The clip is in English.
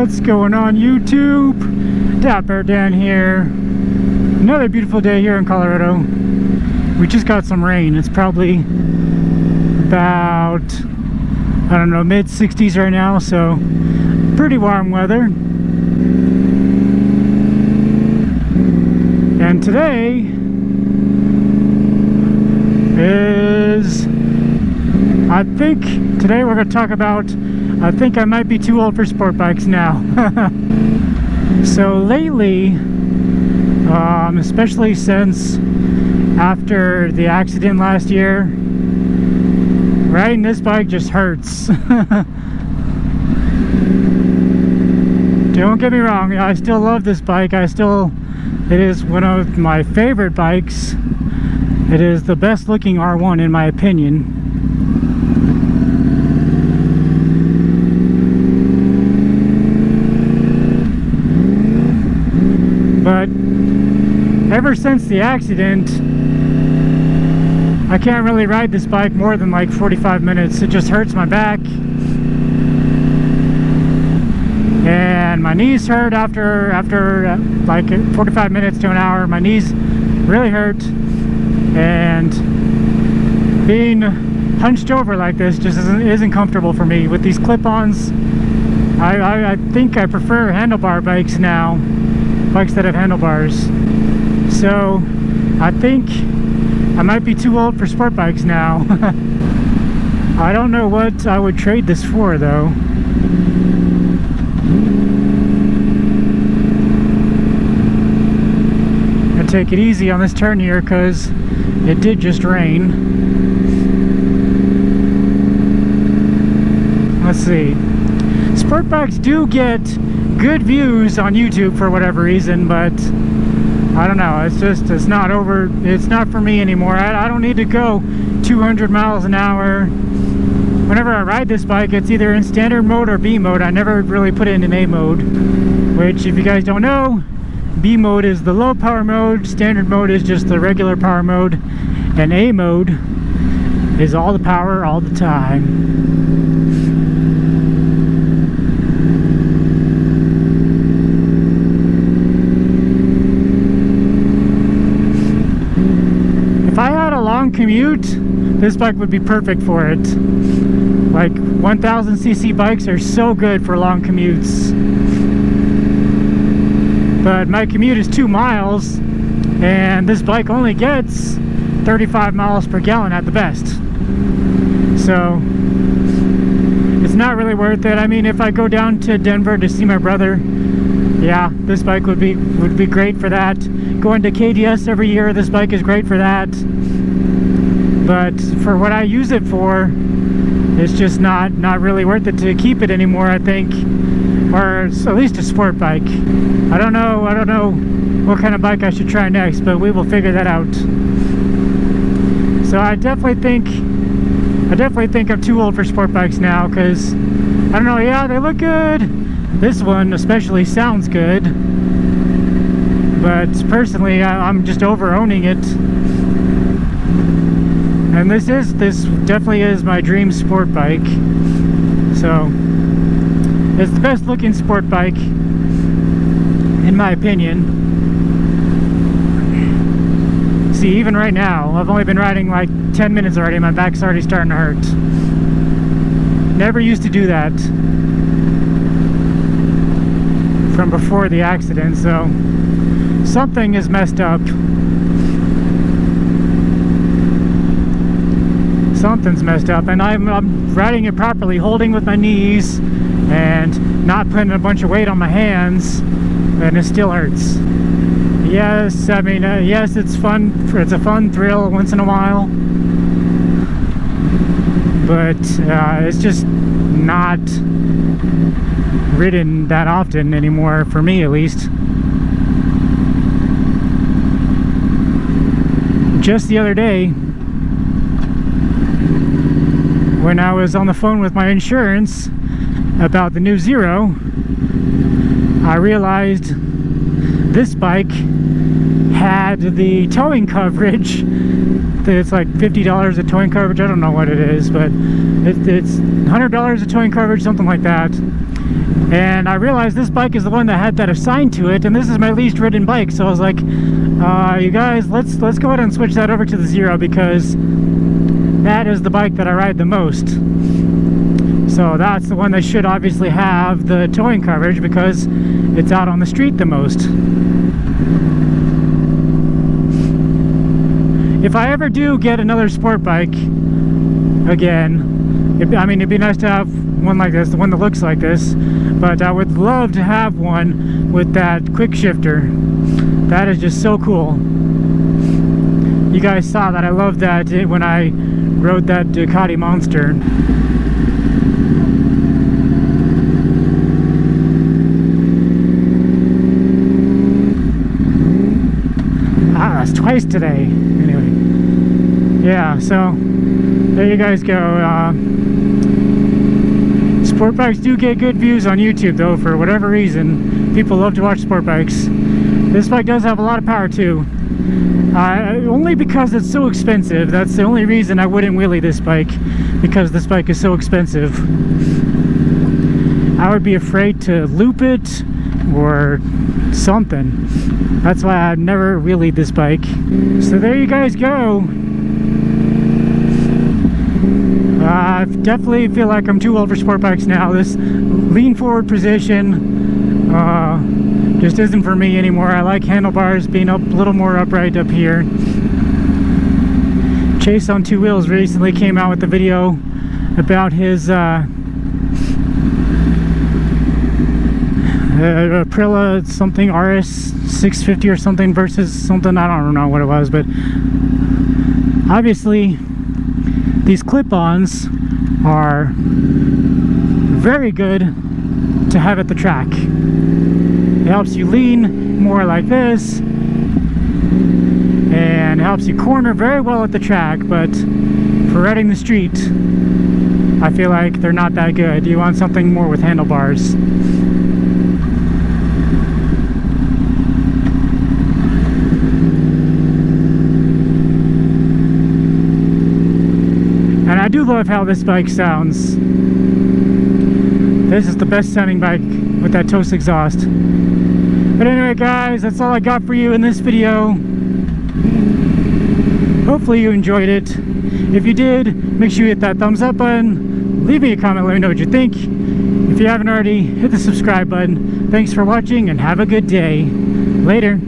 What's going on, YouTube? Dapper Dan here. Another beautiful day here in Colorado. We just got some rain. It's probably about, I don't know, mid 60s right now, so pretty warm weather. And today is, today we're going to talk about, I think I might be too old for sport bikes now. So lately, especially since after the accident last year, riding this bike just hurts. Don't get me wrong, I still love this bike. It is one of my favorite bikes. It is the best looking R1 in my opinion. But ever since the accident, I can't really ride this bike more than like 45 minutes. It just hurts my back. And my knees hurt after like 45 minutes to an hour. My knees really hurt. And being hunched over like this just isn't comfortable for me. With these clip-ons, I think I prefer handlebar bikes now. Bikes that have handlebars. So I think I might be too old for sport bikes now. I don't know what I would trade this for though. I'll take it easy on this turn here because it did just rain. Let's see. Sport bikes do get good views on YouTube for whatever reason, but I don't know, it's not for me anymore. I don't need to go 200 miles an hour. Whenever I ride this bike, it's either in standard mode or B mode. I never really put it in A mode, which, if you guys don't know, B mode is the low power mode, standard mode is just the regular power mode, and A mode is all the power all the time. If I had a long commute, this bike would be perfect for it. Like 1000cc bikes are so good for long commutes. But my commute is 2 miles, and this bike only gets 35 miles per gallon at the best. So it's not really worth it. I mean, if I go down to Denver to see my brother, yeah, this bike would be great for that. Going to KDS every year, this bike is great for that. But for what I use it for, it's just not really worth it to keep it anymore, I think. Or at least a sport bike. I don't know what kind of bike I should try next, but we will figure that out. So I definitely think I'm too old for sport bikes now, because I don't know, yeah, they look good. This one especially sounds good, but personally I'm just over owning it. And this definitely is my dream sport bike. So it's the best looking sport bike in my opinion. See, even right now, I've only been riding like 10 minutes already, my back's already starting to hurt. Never used to do that from before the accident, so something is messed up. Something's messed up, and I'm riding it properly, holding with my knees and not putting a bunch of weight on my hands, and it still hurts. Yes, I mean, yes, it's fun. It's a fun thrill once in a while, but it's just not ridden that often anymore, for me at least. Just the other day, when I was on the phone with my insurance about the new Zero, I realized this bike had the towing coverage it's like $50 a towing coverage. I don't know what it is, but it's $100 a towing coverage, something like that. And I realized this bike is the one that had that assigned to it, and this is my least ridden bike. So I was like, you guys, let's go ahead and switch that over to the Zero, because that is the bike that I ride the most. So that's the one that should obviously have the towing coverage, because it's out on the street the most. If I ever do get another sport bike again, it'd be nice to have one like this, the one that looks like this, but I would love to have one with that quick shifter. That is just so cool. You guys saw that I loved that when I rode that Ducati Monster. That's twice today. Anyway, yeah, so there you guys go. Sport bikes do get good views on YouTube, though, for whatever reason. People love to watch sport bikes. This bike does have a lot of power too, only because it's so expensive. That's the only reason I wouldn't wheelie this bike, because this bike is so expensive. I would be afraid to loop it or something. That's why I've never wheelied this bike. So there you guys go. I definitely feel like I'm too old for sport bikes now. This lean forward position just isn't for me anymore. I like handlebars being up a little more upright up here. Chase on Two Wheels recently came out with a video about his Aprilia something RS 650 or something versus something, I don't know what it was, but obviously these clip-ons are very good to have at the track. It helps you lean more like this, and it helps you corner very well at the track, but for riding the street, I feel like they're not that good. You want something more with handlebars. And I do love how this bike sounds. This is the best sounding bike with that Toast exhaust. But anyway, guys, that's all I got for you in this video. Hopefully you enjoyed it. If you did, make sure you hit that thumbs up button. Leave me a comment, let me know what you think. If you haven't already, hit the subscribe button. Thanks for watching and have a good day. Later.